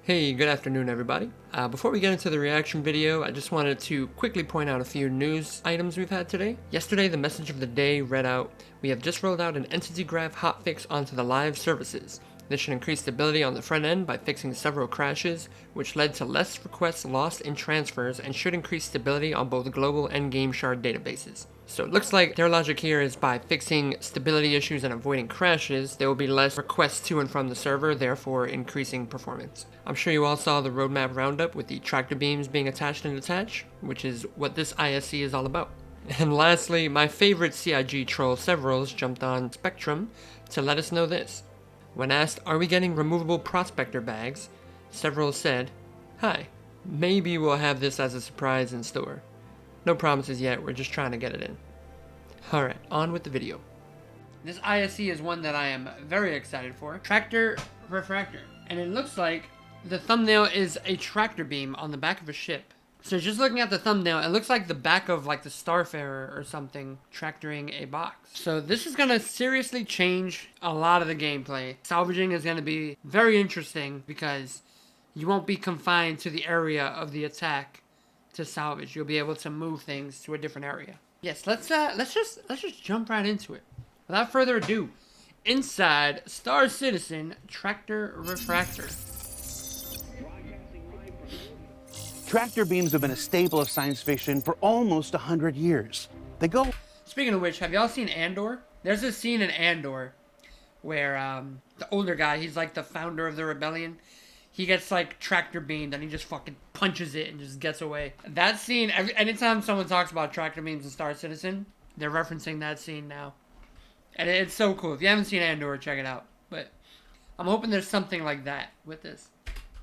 Hey, good afternoon everybody. Before we get into the reaction video, I just wanted to quickly point out a few news items we've had today. Yesterday, the message of the day read out, "We have just rolled out an entity graph hotfix onto the live services. This should increase stability on the front end by fixing several crashes, which led to less requests lost in transfers and should increase stability on both global and game shard databases." So it looks like their logic here is by fixing stability issues and avoiding crashes, there will be less requests to and from the server, therefore increasing performance. I'm sure you all saw the roadmap roundup with the tractor beams being attached in Detach, which is what this ISC is all about. And lastly, my favorite CIG troll Severals jumped on Spectrum to let us know this. When asked, "Are we getting removable Prospector bags?" Several said, "Hi, maybe we'll have this as a surprise in store. No promises yet, we're just trying to get it in." Alright, on with the video. This ISC is one that I am very excited for. Tractor Refractor. And it looks like the thumbnail is a tractor beam on the back of a ship. So just looking at the thumbnail, it looks like the back of like the Starfarer or something tractoring a box. So this is going to seriously change a lot of the gameplay. Salvaging is going to be very interesting because you won't be confined to the area of the attack to salvage. You'll be able to move things to a different area. Yes, let's just jump right into it. Without further ado, inside Star Citizen Tractor Refractor. Tractor beams have been a staple of science fiction for almost 100 years. They go... Speaking of which, have y'all seen Andor? There's a scene in Andor where the older guy, he's like the founder of the rebellion. He gets like tractor beamed and he just fucking punches it and just gets away. That scene, anytime someone talks about tractor beams in Star Citizen, they're referencing that scene now. And it's so cool. If you haven't seen Andor, check it out. But I'm hoping there's something like that with this.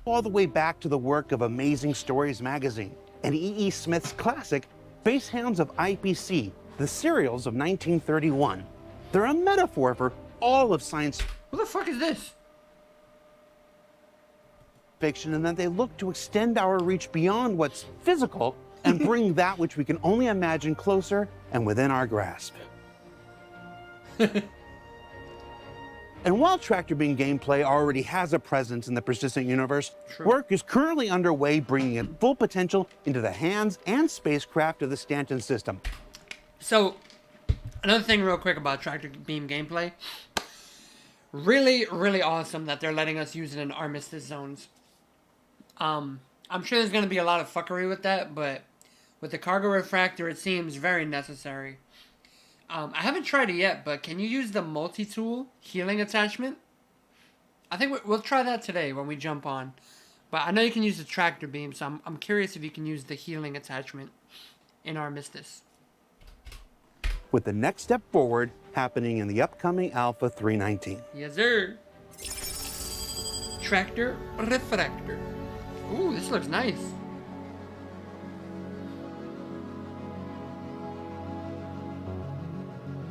all the way back to the work of Amazing Stories magazine and E.E. Smith's classic, Facehounds of IPC, the serials of 1931. They're a metaphor for all of science What the fuck is this? fiction, and that they look to extend our reach beyond what's physical and bring that which we can only imagine closer and within our grasp. And while tractor beam gameplay already has a presence in the persistent universe, True. work is currently underway bringing its full potential into the hands and spacecraft of the Stanton system. So, another thing real quick about tractor beam gameplay. Really, really awesome that they're letting us use it in armistice zones. I'm sure there's going to be a lot of fuckery with that, but with the cargo refractor, it seems very necessary. I haven't tried it yet, but can you use the multi-tool healing attachment? I think we'll try that today when we jump on. But I know you can use the tractor beam, so I'm curious if you can use the healing attachment in Armistice. With the next step forward happening in the upcoming Alpha 319. Yes, sir. Tractor Refractor. Ooh, this looks nice.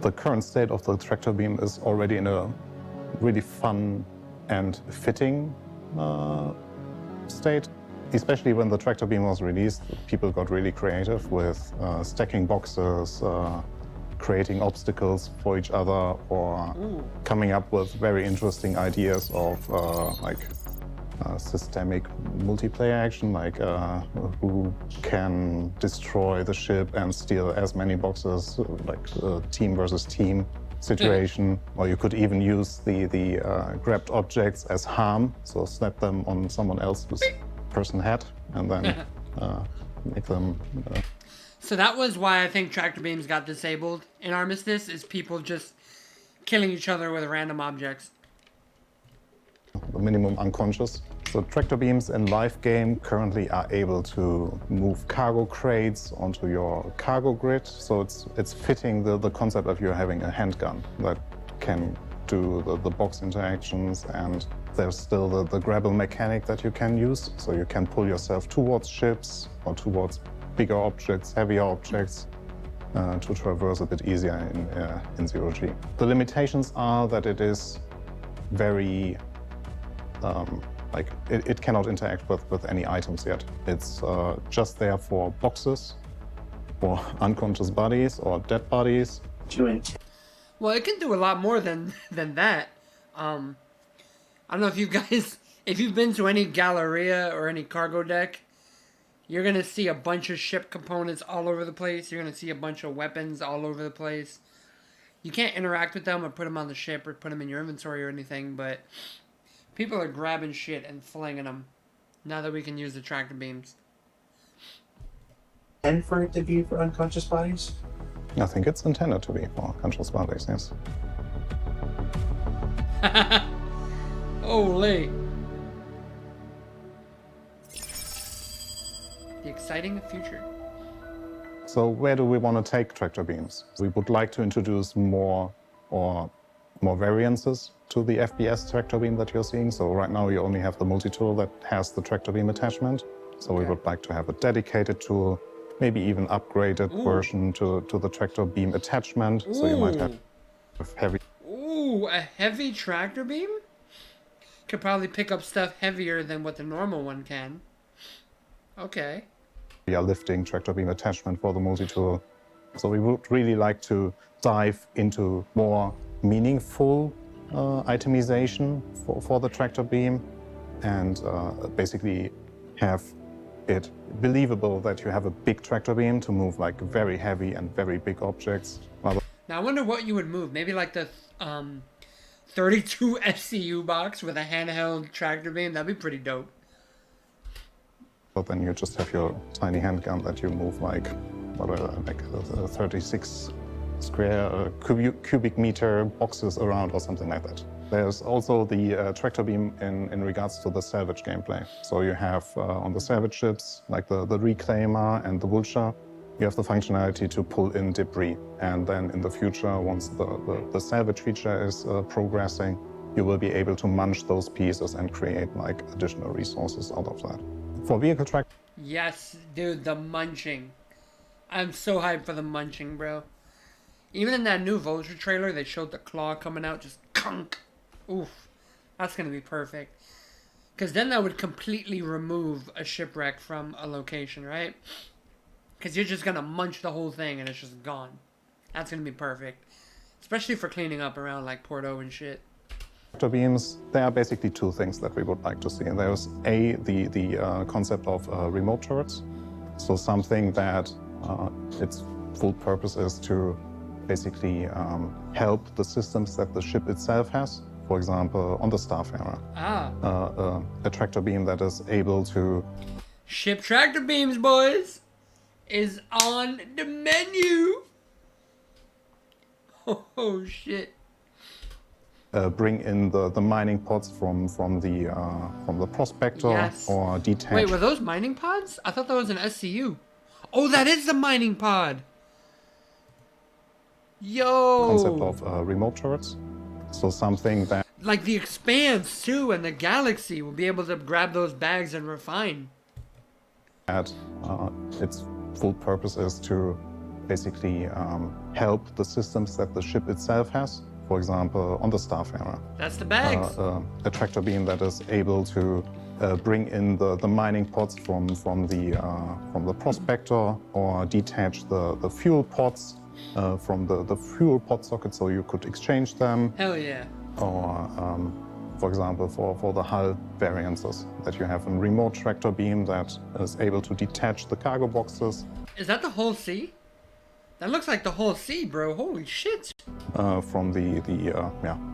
The current state of the tractor beam is already in a really fun and fitting state. Especially when the tractor beam was released, people got really creative with stacking boxes, creating obstacles for each other, or coming up with very interesting ideas of systemic multiplayer action, like who can destroy the ship and steal as many boxes, like a team versus team situation. Or you could even use the grabbed objects as harm, so snap them on someone else's person head and then make them... So that was why I think tractor beams got disabled in Armistice, is people just killing each other with random objects. The minimum unconscious. So tractor beams in live game currently are able to move cargo crates onto your cargo grid. So it's fitting the concept of you having a handgun that can do the box interactions, and there's still the grapple mechanic that you can use. So you can pull yourself towards ships or towards bigger objects, heavier objects, to traverse a bit easier in zero-G. The limitations are that it is very it cannot interact with any items yet. It's just there for boxes, for unconscious bodies or dead bodies. Well, it can do a lot more than that. I don't know if you guys If you've been to any Galleria or any cargo deck, you're going to see a bunch of ship components all over the place. You're going to see a bunch of weapons all over the place. You can't interact with them or put them on the ship or put them in your inventory or anything, but people are grabbing shit and flinging them now that we can use the tractor beams. And for it to be for unconscious bodies? I think it's intended to be for conscious bodies, yes. Holy. The exciting future. So where do we want to take tractor beams? We would like to introduce more variances to the FBS tractor beam that you're seeing. So right now you only have the multi-tool that has the tractor beam attachment. So we would like to have a dedicated tool, maybe even upgraded version to the tractor beam attachment. So you might have heavy... Ooh, a heavy tractor beam? Could probably pick up stuff heavier than what the normal one can. Okay. We are lifting tractor beam attachment for the multi-tool. So we would really like to dive into more meaningful itemization for the tractor beam and basically have it believable that you have a big tractor beam to move like very heavy and very big objects. Now I wonder what you would move. Maybe like the 32 SCU box with a handheld tractor beam. That'd be pretty dope. But then you just have your tiny handgun that you move like, like 36 square cubic meter boxes around or something like that. There's also the tractor beam in regards to the salvage gameplay. So you have on the salvage ships, like the Reclaimer and the Vulture, you have the functionality to pull in debris. And then in the future, once the salvage feature is progressing, you will be able to munch those pieces and create like additional resources out of that. For vehicle track. Yes, dude, the munching. I'm so hyped for the munching, bro. Even in that new Vulture trailer, they showed the claw coming out, just kunk. Oof. That's gonna be perfect. Because then that would completely remove a shipwreck from a location, right? Because you're just gonna munch the whole thing and it's just gone. That's gonna be perfect. Especially for cleaning up around like Porto and shit. Tractor beams, there are basically two things that we would like to see. And there's the concept of remote turrets. So something that its full purpose is to basically help the systems that the ship itself has. For example, on the Starfarer. A tractor beam that is able to... Ship tractor beams, boys, is on the menu. Oh shit. Bring in the mining pods from the Prospector or Detach. Wait, were those mining pods? I thought that was an SCU. Oh, that is the mining pod. Yo. Concept of remote turrets. So something that... Like the Expanse too, and the Galaxy will be able to grab those bags and refine. Its full purpose is to basically help the systems that the ship itself has. For example, on the Starfarer. That's the bags. A tractor beam that is able to bring in the mining pods from the Prospector or detach the fuel pods from the fuel pod socket, so you could exchange them. Hell yeah. Or, for example, for the hull variances, that you have a remote tractor beam that is able to detach the cargo boxes. Is that the whole sea? That looks like the whole sea, bro. Holy shit. From the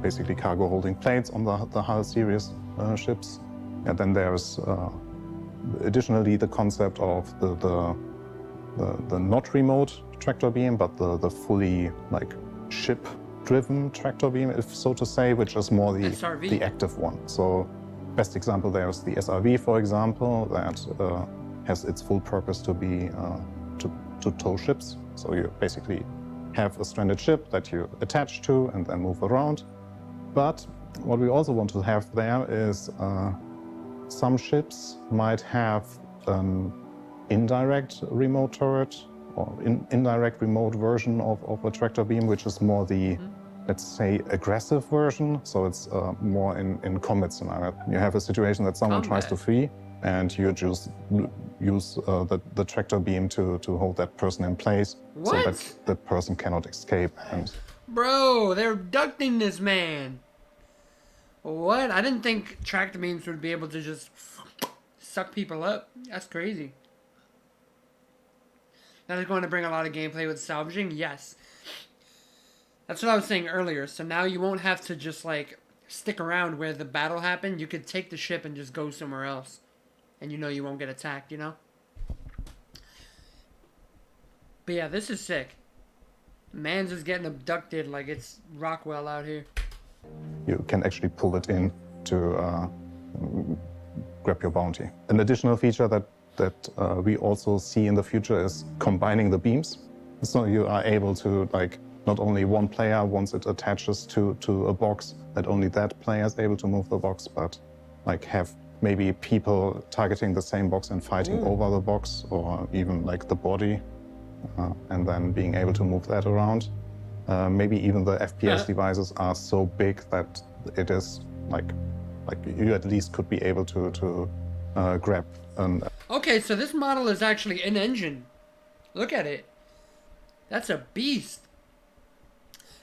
basically cargo holding plates on the hull series ships. And then there's additionally the concept of the not remote tractor beam, but the fully like ship-driven tractor beam, if so to say, which is more the active one. So best example there is the SRV, for example, that has its full purpose to be to tow ships. So you basically have a stranded ship that you attach to and then move around. But what we also want to have there is some ships might have an indirect remote turret or indirect remote version of a tractor beam, which is more the, let's say, aggressive version. So it's more in combat scenario. You have a situation that someone tries to flee, and you just use the tractor beam to hold that person in place so that that person cannot escape. And bro, they're abducting this man. What? I didn't think tractor beams would be able to just suck people up. That's crazy. That is going to bring a lot of gameplay with salvaging. Yes. That's what I was saying earlier. So now you won't have to just like stick around where the battle happened. You could take the ship and just go somewhere else. And you know you won't get attacked, you know? But yeah, this is sick. Man's just getting abducted like it's Rockwell out here. You can actually pull it in to grab your bounty. An additional feature that we also see in the future is combining the beams. So you are able to, like, not only one player, once it attaches to a box, that only that player is able to move the box, but like have maybe people targeting the same box and fighting over the box, or even like the body, and then being able to move that around. Maybe even the FPS devices are so big that it is like you at least could be able to grab an... Okay, so this model is actually an engine. Look at it. That's a beast.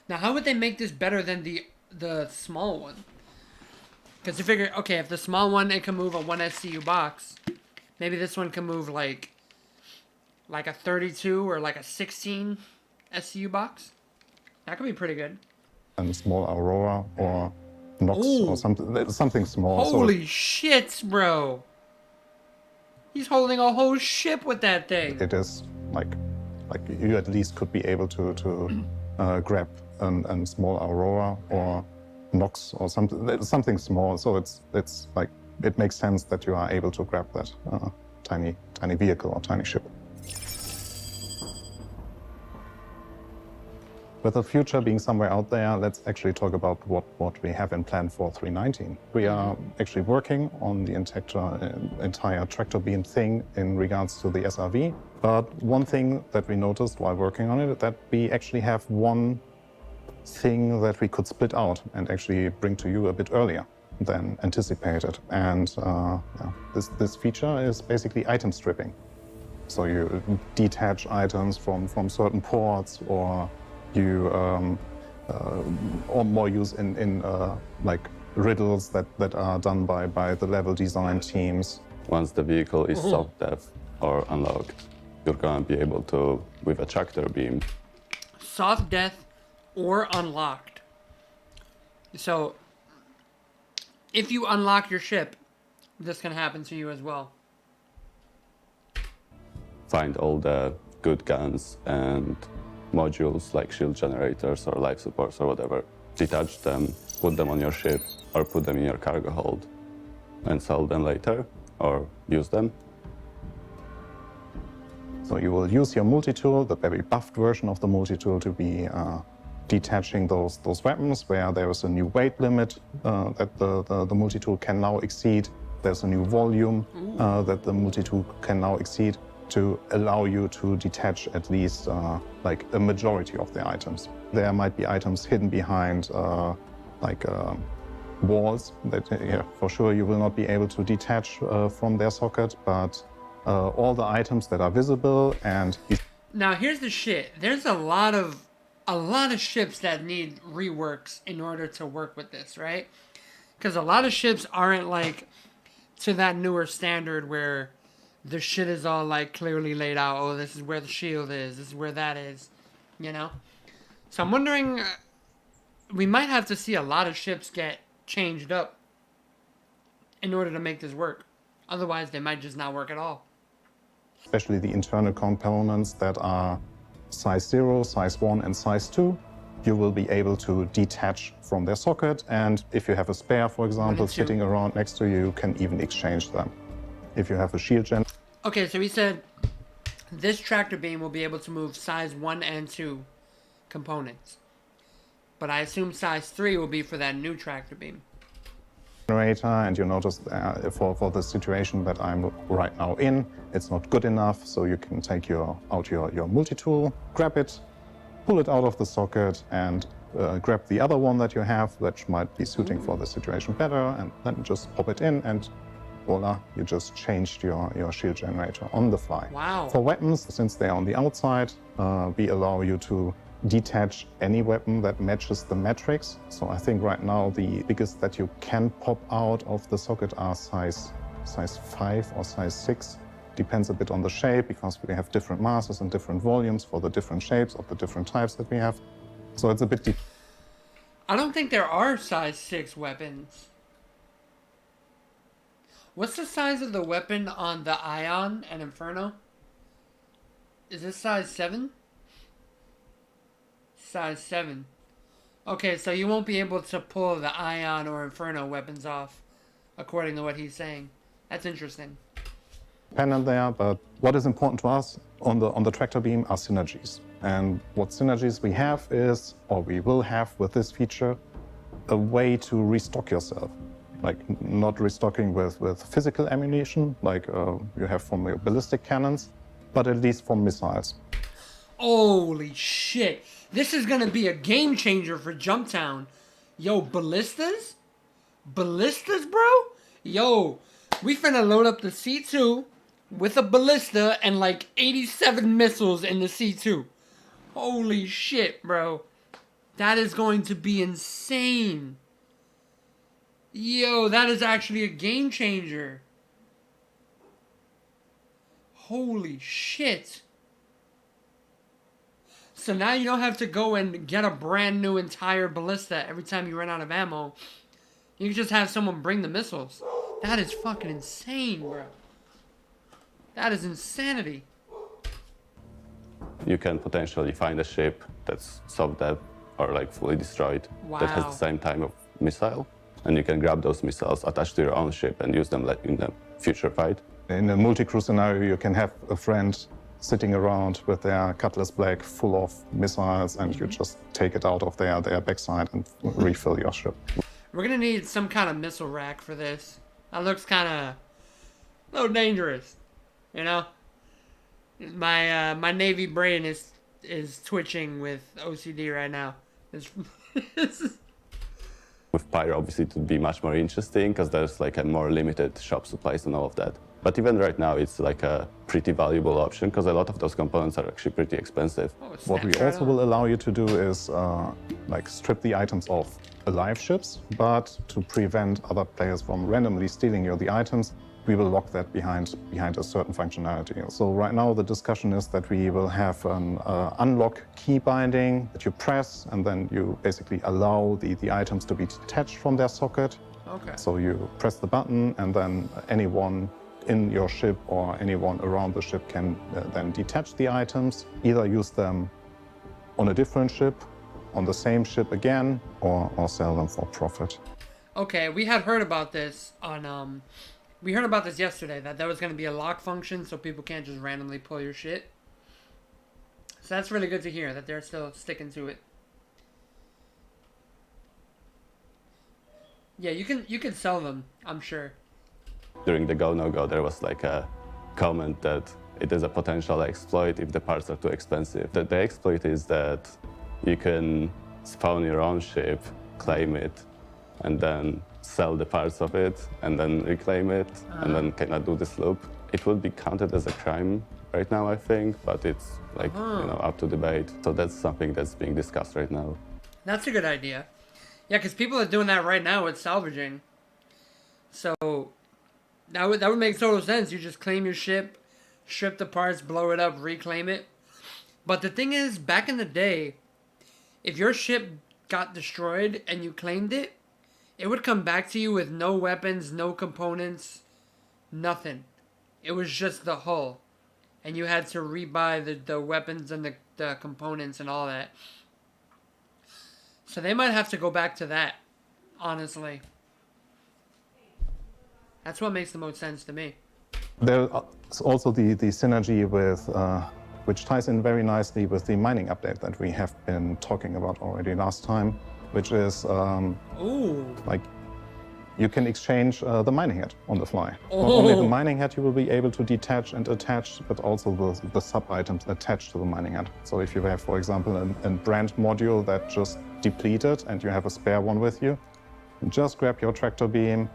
Now, how would they make this better than the small one? Because you figure, okay, if the small one, it can move a 1 SCU box, maybe this one can move like a 32 or like a 16 SCU box. That could be pretty good. And small Aurora or Nox or something small. Holy shit, bro. He's holding a whole ship with that thing. It is like you at least could be able to grab a small Aurora or Nox or something small. So it's like, it makes sense that you are able to grab that tiny vehicle or tiny ship. With the future being somewhere out there, let's actually talk about what we have in plan for 319. We are actually working on the entire tractor beam thing in regards to the SRV. But one thing that we noticed while working on it is that we actually have one thing that we could split out and actually bring to you a bit earlier than anticipated. And this feature is basically item stripping. So you detach items from certain ports, or you or more use in like riddles that are done by the level design teams. Once the vehicle is soft death or unlocked, you're gonna be able to, with a tractor beam. Soft death or unlocked. So if you unlock your ship, this can happen to you as well. Find all the good guns and modules like shield generators or life supports or whatever, detach them, put them on your ship, or put them in your cargo hold and sell them later or use them. So you will use your multi-tool, the very buffed version of the multi-tool, to be detaching those weapons where there is a new weight limit that the multi-tool can now exceed. There's a new volume that the multi-tool can now exceed, to allow you to detach at least like a majority of the items. There might be items hidden behind walls that for sure you will not be able to detach from their socket, but all the items that are visible and... Now here's the shit. There's a lot of ships that need reworks in order to work with this, right? Because a lot of ships aren't like to that newer standard where the shit is all like clearly laid out. Oh, this is where the shield is. This is where that is, you know? So I'm wondering, we might have to see a lot of ships get changed up in order to make this work. Otherwise, they might just not work at all. Especially the internal components that are size 0, size 1, and size 2. You will be able to detach from their socket, and if you have a spare, for example, sitting around next to you, you can even exchange them. If you have a shield gen... Okay, so he said this tractor beam will be able to move size 1 and 2 components. But I assume size 3 will be for that new tractor beam. Generator, and you notice for the situation that I'm right now in, it's not good enough, so you can take your multi-tool, grab it, pull it out of the socket, and grab the other one that you have that might be suiting for the situation better, and then just pop it in, and voila, you just changed your shield generator on the fly. Wow. For weapons, since they're on the outside, we allow you to detach any weapon that matches the metrics. So I think right now the biggest that you can pop out of the socket are size 5 or size 6. Depends a bit on the shape, because we have different masses and different volumes for the different shapes of the different types that we have. So it's a bit I don't think there are size 6 weapons. What's the size of the weapon on the Ion and Inferno? Is this size 7? Size 7. Okay, so you won't be able to pull the Ion or Inferno weapons off, according to what he's saying. That's interesting. dependent there, but what is important to us on the tractor beam are synergies. And what synergies we have is, or we will have with this feature, a way to restock yourself. Like not restocking with physical ammunition, like you have from your ballistic cannons, but at least from missiles. Holy shit. This is gonna be a game changer for Jumptown. Yo, ballistas? Ballistas, bro? Yo, we finna load up the C2 with a ballista and like 87 missiles in the C2. Holy shit, bro. That is going to be insane. Yo, that is actually a game changer. Holy shit. So now you don't have to go and get a brand new entire ballista every time you run out of ammo. You can just have someone bring the missiles. That is fucking insane, bro. That is insanity. You can potentially find a ship that's sub-dev or like fully destroyed that has the same type of missile, and you can grab those missiles, attach to your own ship, and use them like in the future fight. In a multi-crew scenario, you can have a friend sitting around with their Cutlass Black full of missiles, and you just take it out of their backside and refill your ship. We're gonna need some kind of missile rack for this. That looks kind of a little dangerous, you know. My Navy brain is twitching with OCD right now. With Pyro, obviously, it would be much more interesting because there's like a more limited shop supplies and all of that. But even right now, it's like a pretty valuable option because a lot of those components are actually pretty expensive. What we also will allow you to do is like strip the items off alive ships, but to prevent other players from randomly stealing you the items, we will lock that behind a certain functionality. So right now the discussion is that we will have an unlock key binding that you press, and then you basically allow the items to be detached from their socket. Okay. So you press the button, and then anyone in your ship or anyone around the ship can then detach the items, either use them on a different ship, on the same ship again, or sell them for profit. Okay, we had heard about this on we heard about this yesterday, that there was going to be a lock function so people can't just randomly pull your shit. So that's really good to hear that they're still sticking to it. Yeah, you can sell them, I'm sure. During the Go No Go, there was like a comment that it is a potential exploit if the parts are too expensive. The exploit is that you can spawn your own ship, claim it, and then sell the parts of it, and then reclaim it, and then kind of do this loop. It would be counted as a crime right now, I think, but it's like, you know, up to debate. So that's something that's being discussed right now. That's a good idea. Yeah, because people are doing that right now with salvaging. So that would make total sense. You just claim your ship, strip the parts, blow it up, reclaim it. But the thing is, back in the day, if your ship got destroyed and you claimed it, it would come back to you with no weapons, no components, nothing. It was just the hull. And you had to rebuy the weapons and the components and all that. So they might have to go back to that, honestly. That's what makes the most sense to me. There's also the synergy with, which ties in very nicely with the mining update that we have been talking about already last time, which is like you can exchange the mining head on the fly. Not only the mining head you will be able to detach and attach, but also the sub-items attached to the mining head. So if you have, for example, a brand module that just depleted and you have a spare one with you, just grab your tractor beam,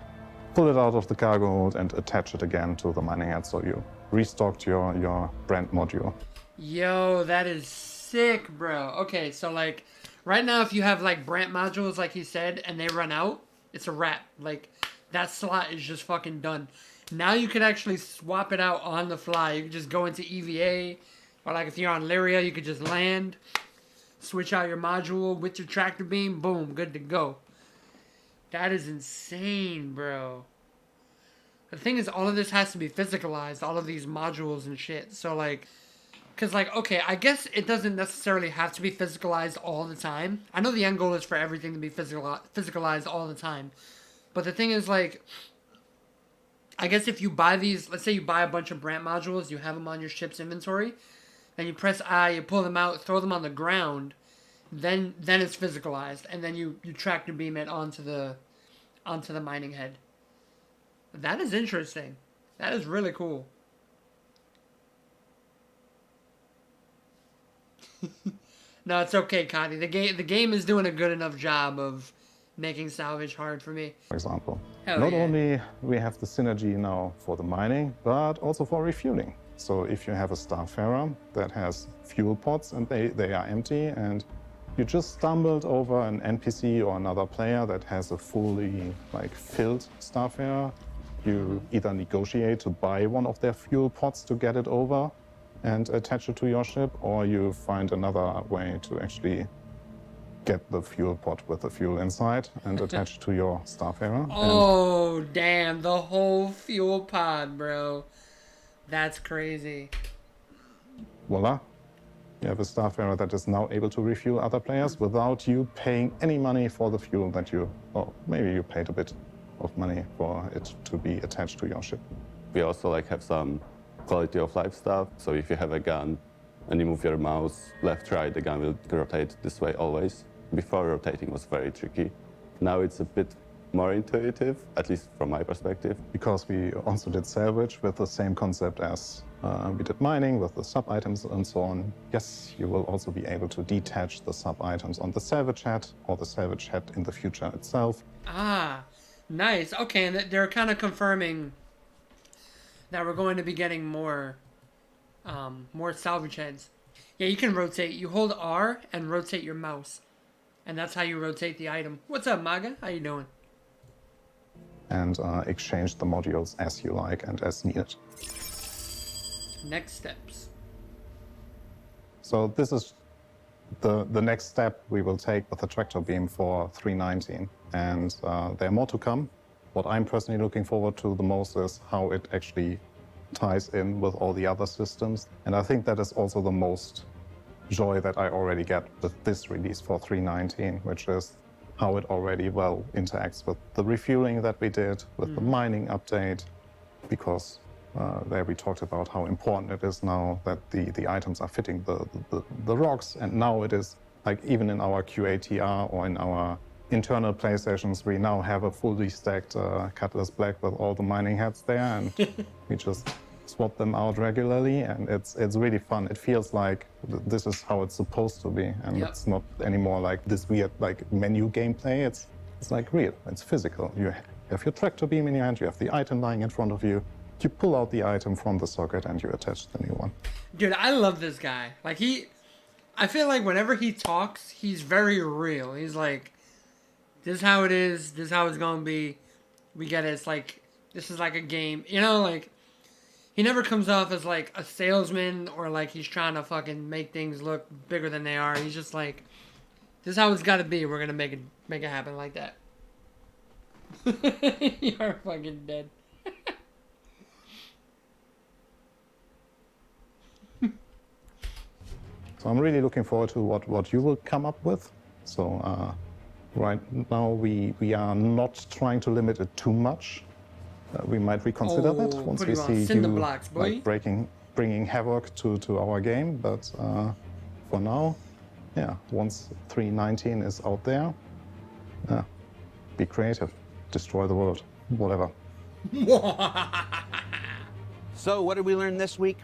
pull it out of the cargo hold and attach it again to the mining head, so you restocked your brand module. Yo, that is sick, bro. Okay, so like right now if you have like Brant modules like he said and they run out, it's a wrap. Like that slot is just fucking done. Now you can actually swap it out on the fly. You can just go into EVA, or like if you're on Lyria, you could just land, switch out your module with your tractor beam, boom, good to go. That is insane, bro. The thing is, all of this has to be physicalized, all of these modules and shit. So like, because like, okay, I guess it doesn't necessarily have to be physicalized all the time. I know the end goal is for everything to be physicalized all the time. But the thing is like, I guess if you buy these, let's say you buy a bunch of Brant modules, you have them on your ship's inventory, and you press I, you pull them out, throw them on the ground, then it's physicalized, and then you tractor beam it onto the mining head. That is interesting. That is really cool. No, it's okay, Connie. The game is doing a good enough job of making salvage hard for me. For example, Hell not yeah. only we have the synergy now for the mining, but also for refueling. So if you have a starfarer that has fuel pods and they are empty, and you just stumbled over an NPC or another player that has a fully like filled starfarer, you either negotiate to buy one of their fuel pods to get it over and attach it to your ship, or you find another way to actually get the fuel pod with the fuel inside and attach it to your starfarer. Oh, damn. The whole fuel pod, bro. That's crazy. Voila. You have a starfarer that is now able to refuel other players without you paying any money for the fuel that you, or maybe you paid a bit of money for it to be attached to your ship. We also like have some quality of life stuff. So if you have a gun and you move your mouse left, right, the gun will rotate this way always. Before, rotating was very tricky. Now it's a bit more intuitive, at least from my perspective. Because we also did salvage with the same concept as we did mining with the sub-items and so on. Yes, you will also be able to detach the sub-items on the salvage head or the salvage head in the future itself. Ah, nice. Okay, and they're kind of confirming that we're going to be getting more salvage heads. Yeah, you can rotate. You hold R and rotate your mouse. And that's how you rotate the item. What's up, Maga? How you doing? And exchange the modules as you like and as needed. Next steps. So this is the next step we will take with the tractor beam for 319. And there are more to come. What I'm personally looking forward to the most is how it actually ties in with all the other systems. And I think that is also the most joy that I already get with this release for 319, which is how it already well interacts with the refueling that we did, with the mining update, because there we talked about how important it is now that the items are fitting the rocks, and now it is like even in our QATR or in our internal play sessions, we now have a fully stacked Cutlass Black with all the mining heads there, and we just swap them out regularly, and it's really fun. It feels like this is how it's supposed to be, and it's not anymore like this weird like menu gameplay. It's like real. It's physical. You have your tractor beam in your hand. You have the item lying in front of you. You pull out the item from the socket and you attach the new one. Dude, I love this guy. Like I feel like whenever he talks, he's very real. He's like, this is how it is. This is how it's gonna be. We get it. It's like, this is like a game. You know, like, he never comes off as like a salesman or like he's trying to fucking make things look bigger than they are. He's just like, this is how it's gotta be. We're gonna make it happen like that. You're fucking dead. So I'm really looking forward to what you will come up with. So right now we are not trying to limit it too much. We might reconsider that once we see you like bringing havoc to our game. But for now, yeah, once 319 is out there, be creative, destroy the world, whatever. So what did we learn this week?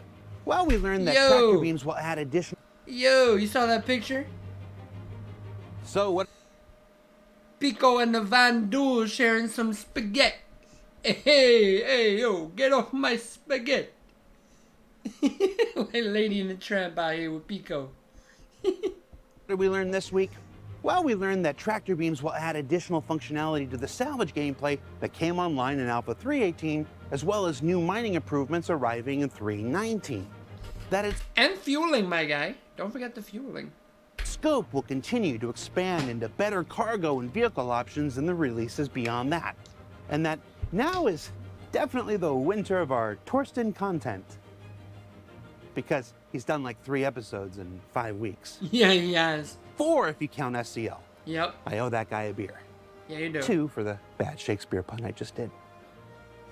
Well, we learned that tractor beams will add additional... Yo, you saw that picture? So what... Pico and the Van Doel sharing some spaghetti. Hey, yo, get off my spaghetti. Like Lady in the Tramp out here with Pico. What did we learn this week? Well, we learned that tractor beams will add additional functionality to the salvage gameplay that came online in Alpha 3.18, as well as new mining improvements arriving in 3.19. That its And fueling, my guy. Don't forget the fueling. scope will continue to expand into better cargo and vehicle options in the releases beyond that. And that now is definitely the winter of our Torsten content. Because he's done like 3 episodes in 5 weeks. Yeah, he has. 4 if you count SCL. Yep. I owe that guy a beer. Yeah, you do. 2 for the bad Shakespeare pun I just did.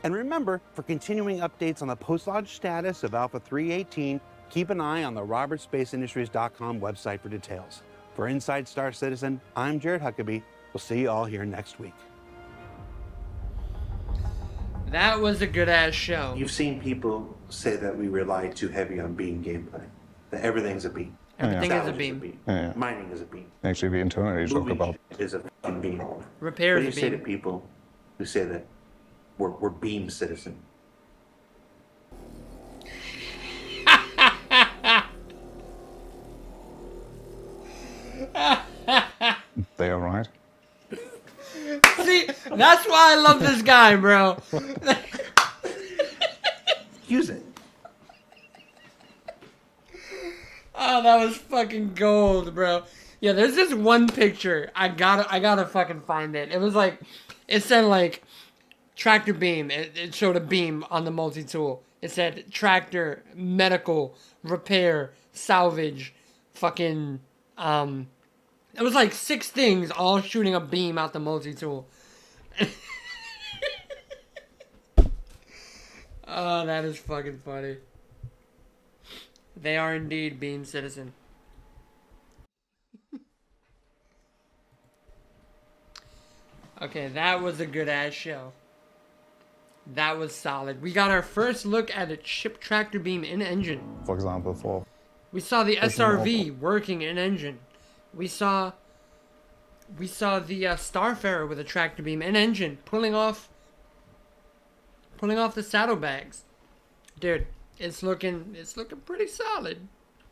And remember, for continuing updates on the post-launch status of Alpha 3.18, keep an eye on the robertsspaceindustries.com website for details. For Inside Star Citizen, I'm Jared Huckabee. We'll see you all here next week. That was a good-ass show. You've seen people say that we rely too heavy on beam gameplay, that everything's a beam. Everything is a Salvage beam. Yeah. Mining is a beam. Actually, we internally talk Moving about is a fucking beam. Repair What do is you a say to beam. people who say that we're beam citizen? they are right. See, that's why I love this guy, bro. Use it. Oh, that was fucking gold, bro. Yeah, there's this one picture. I gotta fucking find it. It was like, it said like, tractor beam. It showed a beam on the multi-tool. It said tractor, medical, repair, salvage, fucking, it was like 6 things all shooting a beam out the multi-tool. Oh, that is fucking funny. They are indeed beam citizen. Okay, that was a good ass show. That was solid. We got our first look at a ship tractor beam in engine. For example, for We saw the Pushing SRV working in engine. We saw the Starfarer with a tractor beam in engine, pulling off the saddlebags. Dude, it's looking pretty solid.